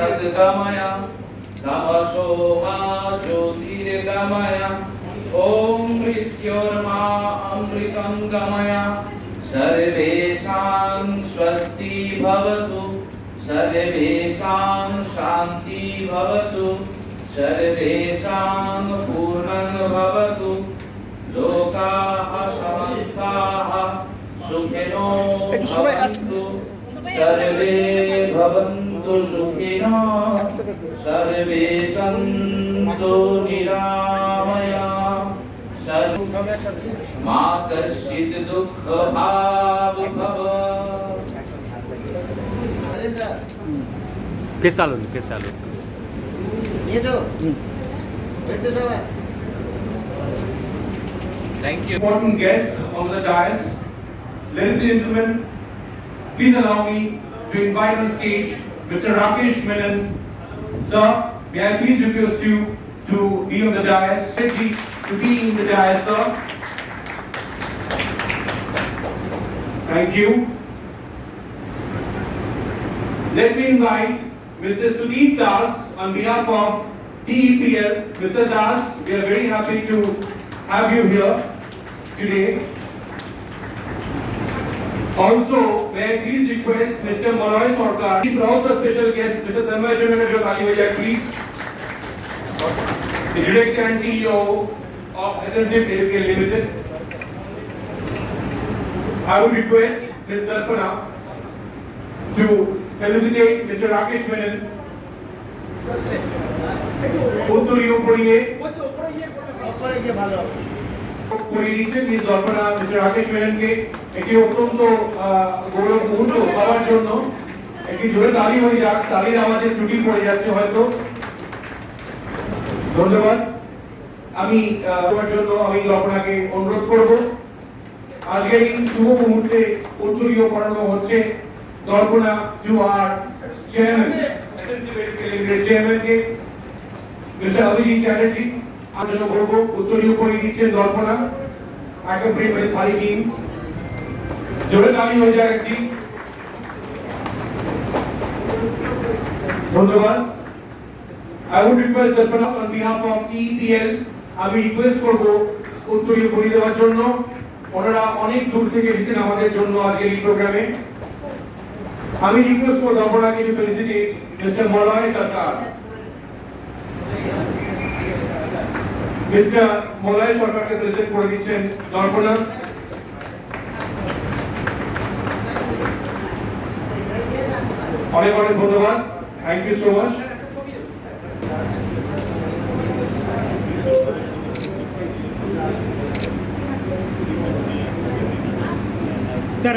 सद्गमय तमसो मा ज्योतिर्गमय ॐ मृत्योर्मा अमृतं गमय सर्वेषां स्वस्ति भवतु सर्वेषां शान्ति भवतु सर्वेषां पूर्णं भवतु लोकाः समस्ताः सुखिनो भवन्तु सर्वे भवन्तु सुखिनो सर्वे सन्तु निरामयाः मा कश्चित् दुःखभाग् भवेत्। पेशालो Thank you. Important guests on the dais. Ladies and gentlemen, please allow me to invite on stage Mr. Rakesh Menon. Sir, may I please request you to be on the dais? To be in the dais, sir. Thank you. Let me invite Mr. Sudeep Das on behalf of TEPL. Mr. Das, we are very happy to have you here today. Also, may I please request Mr. Maloy Sarkar, also special guest, Mr. Tanmay Chandra, please. The Director and CEO of SNCF Education Limited. I would request Ms. Darpana to felicitate Mr. Rakesh Menon. Utturiyo poriye দিচ্ছেন Ms. Darpana Mr. Rakesh Menon কে একটি অত্যন্ত গৌরব মুহূর্ত সবার জন্য একটি জোরে তালি হয়ে যাক, তালির আওয়াজে ত্রুটি পড়ে যাচ্ছে হয়তো। ধন্যবাদ। আমি তোমার জন্য আমি আপনাকে অনুরোধ করব আজকের এই শুভ মুহূর্তে উত্তরীয় করানো হচ্ছে দর্পণা টু আর chairman SNC medical limited chairman কে মিস্টার অভিজিৎ চ্যাটার্জি আমার জন্য বলবো উত্তরীয় করে দিচ্ছেন দর্পণা accompanied by Thali team জোরে তালি হয়ে যায় একটি। ধন্যবাদ। I would request Darpana on behalf of TEPL আমি রিকোয়েস্ট করব উত্তরীয় করে দেওয়ার জন্য। ওনারা অনেক দূর থেকে এসেছেন আমাদের জন্য আজকের এই প্রোগ্রামে। আমি রিকোয়েস্ট করব দর্পণাকে to felicitate mister Malay Sarkar. Mister Malay সরকারকে প্রেজেন্ট করে দিচ্ছেন দর্পণা। অনেক অনেক ধন্যবাদ। Thank you so much. That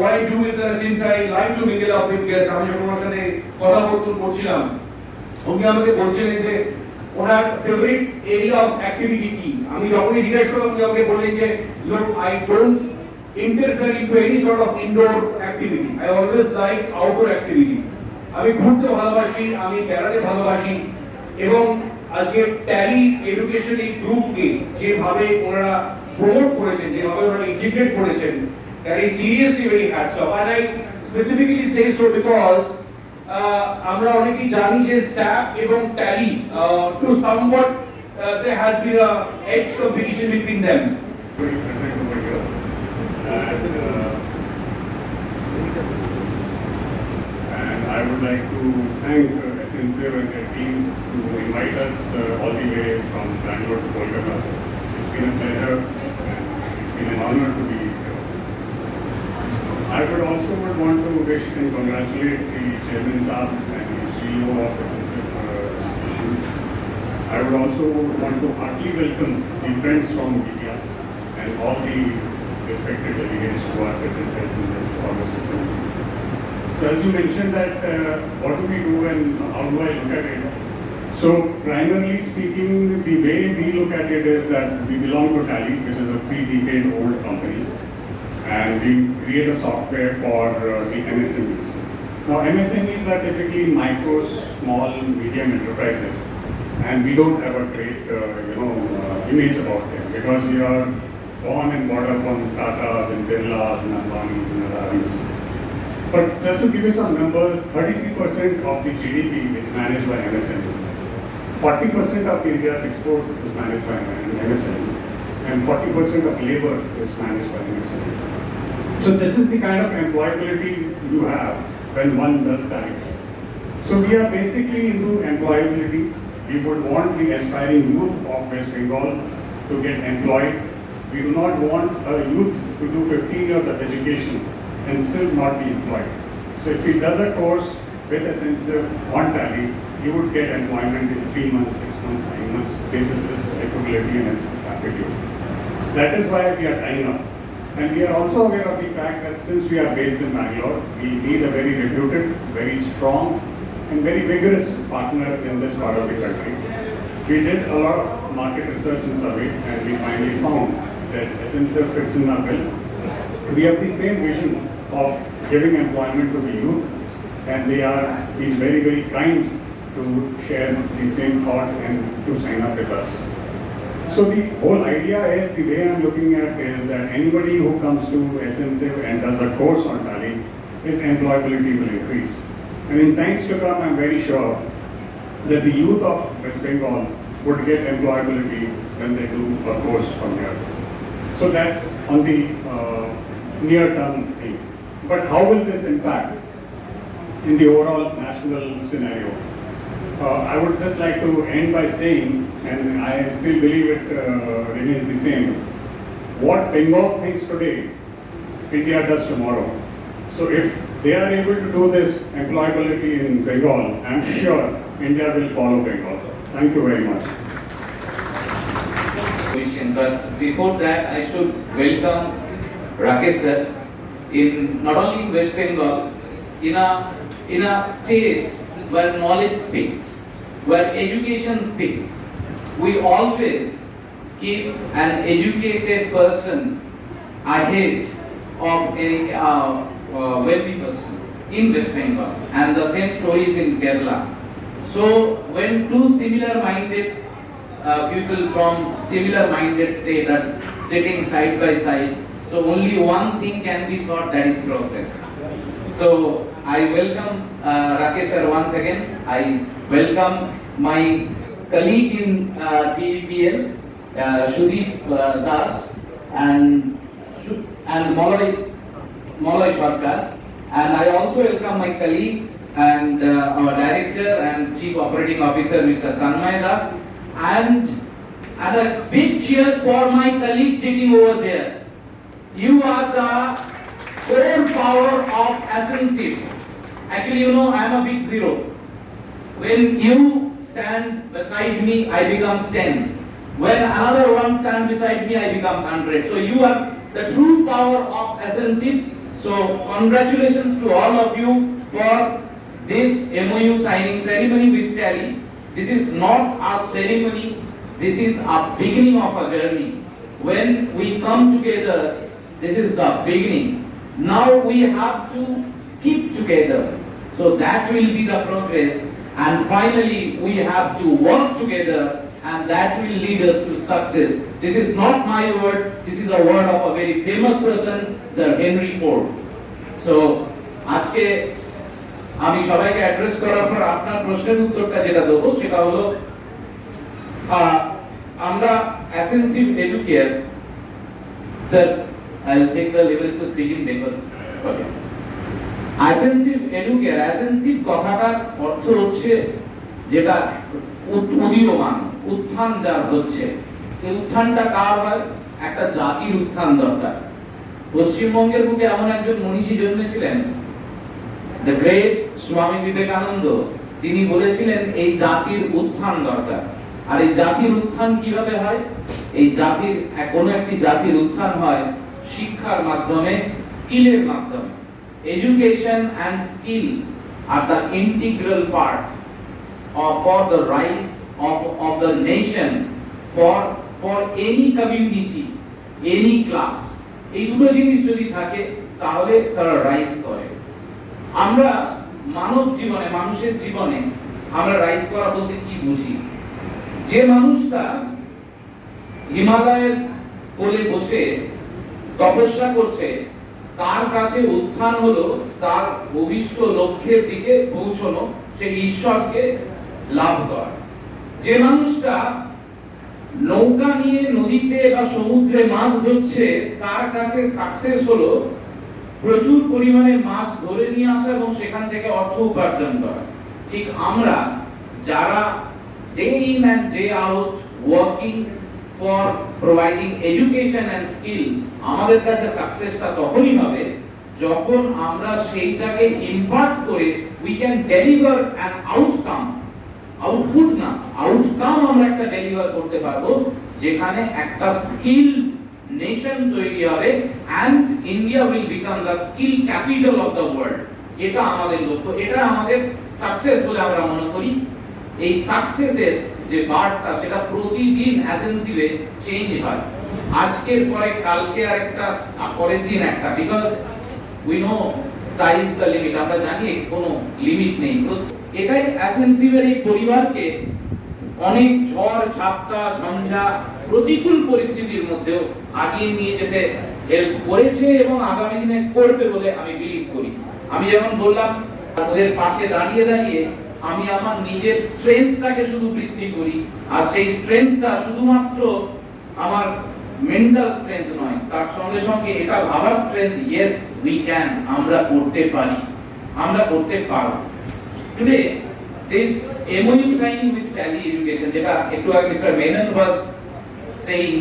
what I do is that since I like to mingle up with guests, আমি যখন ওনার সাথে কথা বলছিলাম উনি আমাকে বলছিলেন যে ওনার ফেভারিট এরিয়া অফ অ্যাক্টিভিটি কি। আমি যখনই জিজ্ঞেস করলাম উনি আমাকে বললেন যে look, I don't interfere into any sort of indoor activity. I always like outdoor activity. আমি ঘুরতে ভালোবাসি, আমি বেড়াতে ভালোবাসি এবং আজকে ট্যালি এডুকেশন এই গ্রুপকে যেভাবে ওনারা প্রমোট করেছেন, যেভাবে ওনারা ইন্টিগ্রেট করেছেন, that is seriously very hats off. And I specifically say so because আমরা অনেকেই জানি যে SAP এবং tally to somewhat there has been a edge competition between them. And I would like to thank SNCF and their team to invite us all the way from Bangalore to Kolkata. It's been a pleasure and it's been an honor to be here. I would also want to wish and congratulate the Chairman Saab and his CEO of SNCF. I would also want to heartily welcome the friends from media and all the respected delegates who are present in this August assembly. So as you mentioned that what do we do and how do I look at it? So primarily speaking, the way we look at it is that we belong to Tally, which is a 3-decade-old company, and we create a software for the MSMEs. Now MSMEs are typically micro, small, medium enterprises, and we don't have a great image about them. because we are born and brought up on Tatas and Birlas and Ambanis and Adanis. But just to give you some numbers, 33% of the GDP is managed by MSME. 40% of India's export is managed by MSME, and 40% of labor is managed by MSME. So this is the kind of employability you have when one does that. So we are basically into employability. We would want the aspiring youth of West Bengal to get employed. We do not want a youth to do 15 years of education and still not be employed. So if he does a course with SNCF on Tally, he would get employment in 3 months, 6 months, 9 months, basis his capability and his aptitude. That is why we are tying up. And we are also aware of the fact that since we are based in Bangalore, we need a very reputed, very strong, and very vigorous partner in this part of the country. We did a lot of market research and survey, and we finally found that SNCF fits in our bill. We have the same vision of giving employment to the youth, and they are being very, very kind to share the same thought and to sign up with us. So the whole idea is, the way I'm looking at is that anybody who comes to SNCF and does a course on Tally, his employability will increase. And in times to come, I'm very sure that the youth of West Bengal would get employability when they do a course from here. So that's on the near-term thing. But how will this impact in the overall national scenario? I would just like to end by saying, and I still believe it remains the same, what Bengal thinks today, India does tomorrow. So if they are able to do this employability in Bengal, I'm sure India will follow Bengal. Thank you very much. But before that, I should welcome Rakesh sir in not only in West Bengal, in a state where knowledge speaks, where education speaks. We always keep an educated person ahead of a wealthy person in West Bengal, and the same story is in Kerala. So when two similar-minded people from similar-minded state are sitting side by side, so only one thing can be thought, that is progress. So I welcome Rakesh sir once again. I welcome my colleague in TVPL, Sudeep Das, and Molloy Sarkar. And I also welcome my colleague and our director and chief operating officer, Mr. Tanmay Das. And a big cheers for my colleagues sitting over there. You are the core power of SNCF. Actually, you know, I am a big zero. When you stand beside me, I become 10. When another one stands beside me, I become 100. So you are the true power of SNCF. So congratulations to all of you for this MOU signing ceremony with Tally. This is not a ceremony, this is a beginning of a journey. When we come together, this is the beginning. Now we have to keep together. So that will be the progress. And finally, we have to work together, and that will lead us to success. This is not my word, this is a word of a very famous person, Sir Henry Ford. So, আজকে আমি সবাইকে address করার পর আপনার প্রশ্নের উত্তরটা যেটা দেবো সেটা হলো আমরা SNCF Educare, sir, I'll take the liberty to speak in Bengal. Okay. SNCF Educare, SNCF কথাটার অর্থ হচ্ছে যেটা উদীয়মান, উত্থান যার হচ্ছে, এই উত্থানটা কার হয়? একটা জাতির উত্থান দরকার। পশ্চিমবঙ্গের বুকে এমন একজন মনীষী জন্মেছিলেন, দ্য গ্রেট স্বামী বিবেকানন্দ। তিনি বলেছিলেন এই জাতির উত্থান দরকার। আর এই জাতির উত্থান কিভাবে হয়? এই জাতির কোনো একটি জাতির উত্থান হয় শিক্ষার মাধ্যমে, স্কিলের মাধ্যমে। Education and skill are the integral part for the rise of the nation, for any community, any class. এই দুটো জিনিস যদি থাকে তাহলে তারা রাইজ করে। আমরা মানব জীবনে, মানুষের জীবনে আমরা রাইজ করা বলতে কি বুঝি? যে মানুষটা হিমালয়ের কোলে বসে তপস্যা করছে, কার কাছে উত্থান হলো তার অভিষ্ট লক্ষ্যের দিকে পৌঁছানো, সেই ঈশ্বরকে লাভ করা। যে মানুষটা নৌকা নিয়ে নদীতে বা সমুদ্রে মাছ ধরছে, তার কাছে সাকসেস হলো প্রচুর পরিমাণে মাছ ধরে নিয়ে আসা এবং সেখান থেকে অর্থ উপার্জন করা। ঠিক আমরা যারা day in and day out working for providing education and skill, আমাদের কাছে সাকসেসটা তখনই হবে যখন আমরা সেইটাকে ইম্পার্ট করে we can deliver an outcome, output না, আউটকাম আমরা একটা ডেলিভার করতে পারবো, যেখানে একটা স্কিল নেশন তৈরি হবে and India will become the skill capital of the world। এটা আমাদের লক্ষ্য, এটা আমাদের সাকসেস বলে আমরা মনে করি। এই সাকসেসের যে বারটা সেটা প্রতিদিন অ্যাসেন্সিভে চেঞ্জ হয়, আজকের পরে কালকে আরেকটা, পরের দিন একটা, because we know sky is the limit, আমরা জানি কোনো লিমিট নেই। এটাই অ্যাসেন্সিভের এই পরিবারকে অনেক ঝড় ঝাপটা ঝঞ্ঝা প্রতিকূল পরিস্থিতির মধ্যেও আগিয়ে নিয়ে যেতে হেল্প করেছে এবং আগামী দিনে করবে বলে আমি বিলিভ করি। আমি যেমন বললাম, ওদের পাশে দাঁড়িয়ে দাঁড়িয়ে আমি আমার নিজের স্ট্রেংথটাকে শুধু বৃদ্ধি করি, আর সেই স্ট্রেংথটা শুধুমাত্র আমার মেন্টাল স্ট্রেংথ নয়, তার সঙ্গে সঙ্গে এটা ভাবার স্ট্রেংথ, ইয়েস উই ক্যান, আমরা করতে পারি, আমরা করতে পারব। Today this MOU signing with Tally Education, যেটা একটু আগে Mr. Menon was saying,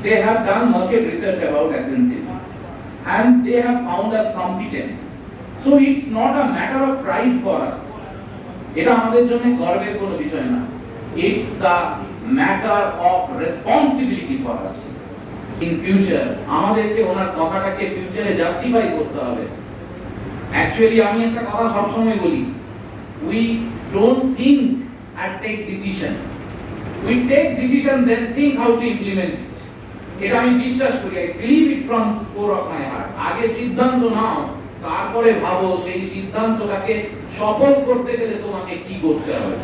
they have done market research about SNC and they have found us competent, so it's not a matter of pride for us, এটা আমাদের জন্য গর্বের কোনো বিষয় না, it's the matter of responsibility for us in future। আমাদেরকে ওনার কথাটাকে ফিউচারে জাস্টিফাই করতে হবে। অ্যাকচুয়ালি আমি একটা কথা সবসময় বলি, we don't think and take decision, we take decision then think how to implement it। এটা আমি বিশ্বাস করি, I believe it from core of my heart। আগে সিদ্ধান্ত নাও, তারপরে ভাবো সেই সিদ্ধান্তটাকে সফল করতে গেলে তোমাকে কি করতে হবে।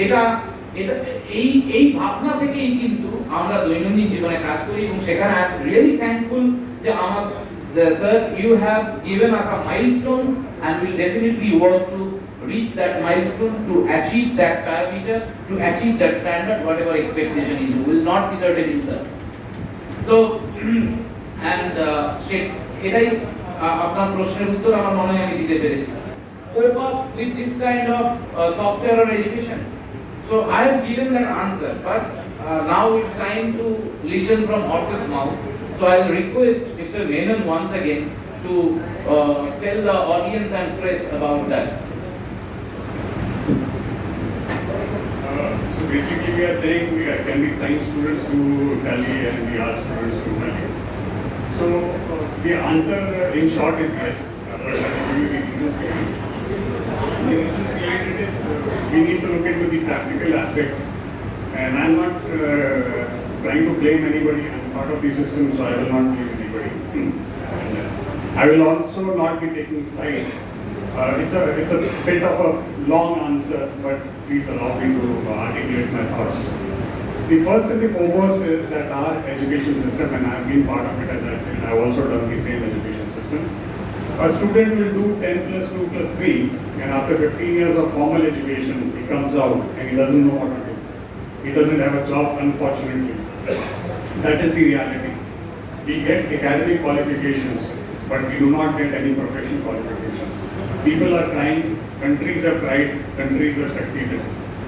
এটা এটা এই ভাবনা থেকেই কিন্তু আমরা দৈনন্দিন জীবনে কাজ করি এবং সেখানে আই এম রিয়েলি থ্যাঙ্কফুল যে আমার sir you have given us a milestone and we'll definitely work to reach that milestone, to achieve that parameter, to achieve that standard, whatever expectation is, we will not be certain in sir। So and এটাই আপনার প্রশ্নের উত্তর আমার মনে হয় আমি দিতে পেরেছি। Cope up with this kind of software or education, so I have given that answer, but now it's time to listen from horse's mouth, so I will request Mr. Menon once again to tell the audience and press about that। So basically we are saying we can be science students to Tally and we are students to Tally. So the answer in short is yes. But I will give you the reasons behind it. The reasons behind it is we need to look into the practical aspects, and I'm not trying to blame anybody. I'm part of the system, so I will not blame anybody. And, I will also not be taking sides. It's a bit of a long answer, but please allow me to articulate my thoughts. The first and the foremost is that our education system, and I have been part of it as I said, I have also done the same education system. A student will do 10 plus 2 plus 3, and after 15 years of formal education, he comes out and he doesn't know what to do. He doesn't have a job, unfortunately. That is the reality. We get academic qualifications, but we do not get any professional qualifications. People are trying, countries have tried, countries have succeeded.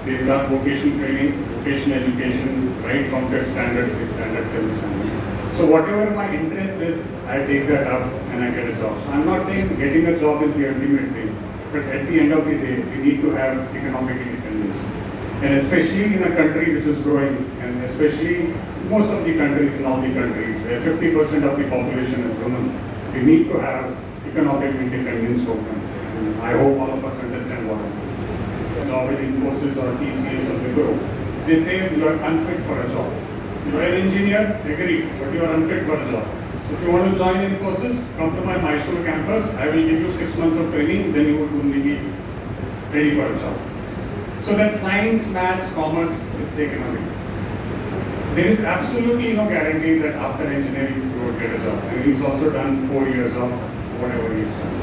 They start vocational training, vocational education, right from 5th standard, 6th standard, 7th standard. So whatever my interest is, I take that up and I get a job. So I'm not saying getting a job is the ultimate thing, but at the end of the day, we need to have economic independence. And especially in a country which is growing, and especially most of the countries, in all the countries, where 50% of the population is women, we need to have economic independence program. And I hope all of us understand what it is. Job in Infosys or TCS or Wipro, they say you are unfit for a job. You are an engineer, agree, but you are unfit for a job. So if you want to join Infosys, come to my Mysore campus. I will give you 6 months of training, then you would only be ready for a job. So that science, maths, commerce is taken away. There is absolutely no guarantee that after engineering you will get a job. And he's also done 4 years of whatever he's done.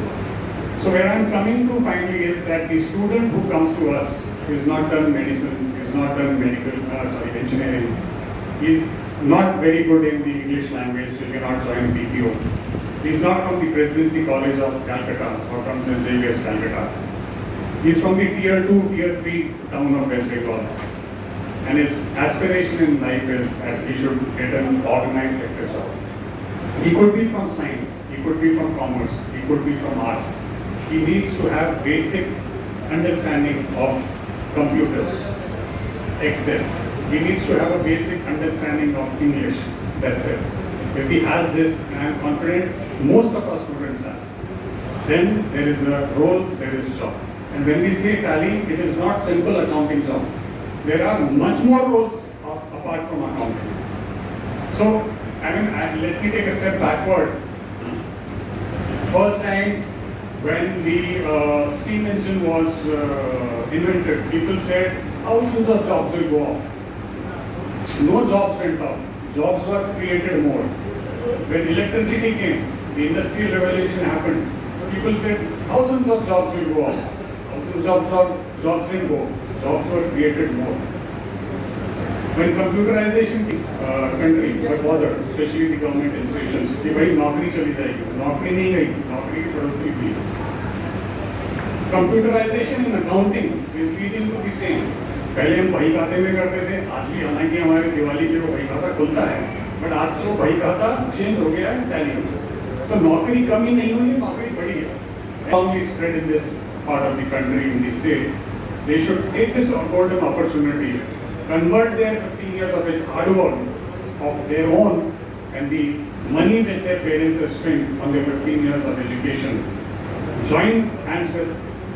So where I'm coming to finally is that the student who comes to us is not done medicine, is not done engineering, is not very good in the English language, so he cannot join BPO. He's not from the Presidency College of Calcutta or from St. Xavier's Calcutta. He's from the tier 2, tier 3 town of West Bengal. And his aspiration in life is that he should get an organized sector job. He could be from science, he could be from commerce, he could be from arts. He needs to have basic understanding of computers, Excel. He needs to have a basic understanding of English. That's it. If he has this, and I'm confident most of our students have, then there is a role, there is a job. And when we say tally, it is not simple accounting job. There are much more roles apart from accounting. So, let me take a step backward. First time when the steam engine was invented, people said thousands of jobs will go off. No jobs went off. Jobs were created more. When electricity came, the industrial revolution happened. People said thousands of jobs will go off. Thousands of jobs will go. Jobs were created more. When computerization country got bothered, especially the government institutions, कि भाई नौकरी चली जाएगी, नौकरी नहीं गई, नौकरी की बढ़ोतरी हुई. Computerization in accounting is leading to the same. पहले हम बही खाते में करते थे, आज भी हालांकि हमारे दिवाली पे वो बही खाता खुलता है, बट आज तो बही खाता चेंज हो गया है टैली में. तो नौकरी कमी नहीं हुई, नौकरी बढ़ी है. Only spread in this part of the country, in the state, they should take this golden opportunity, convert their 15 years of hard work of their own and the money which their parents have spent on their 15 years of education, join hands with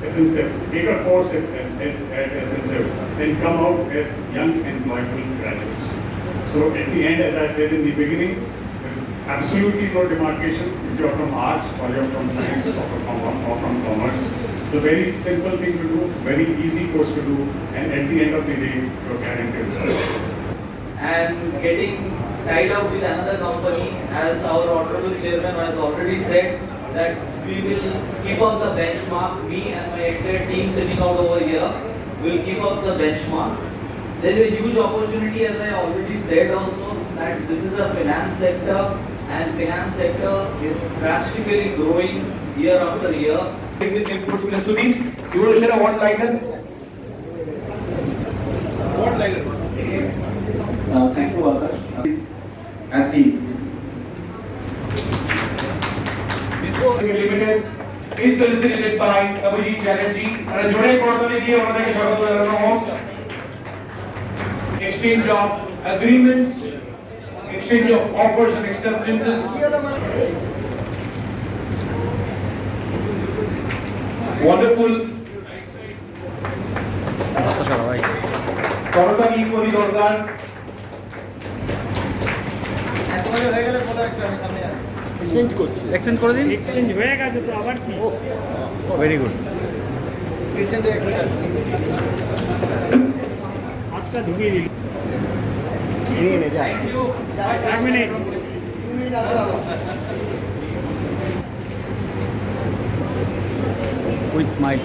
SNCF, take a course at SNCF, then come out as young and employable graduates. So at the end, as I said in the beginning, there's absolutely no demarcation if you're from arts or you're from science or from commerce. It's a very simple thing to do, very easy course to do, and at the end of the day, you're guaranteed. And getting tied up with another company, as our honorable chairman has already said, that we will keep up the benchmark. Me and my entire team sitting out over here will keep up the benchmark. There is a huge opportunity, as I already said also, that this is a finance sector, and finance sector is drastically growing year after year. This input, Mr. Sudeep, you want to share a one-liner? One-liner. Thank you, Akash. Achieve. Limited is solicited by Abhijit Chatterjee and a joint quarterly year on the exchange of agreements, exchange of offers and acceptances. Wonderful. Corona কি করি দরকার exchange করে দিন। Exchange হয়ে গেছে তো আবার কি? Very good. হাতটা ঢুকিয়ে দিন। নিয়ে নে যাই। এক মিনিট। With smile.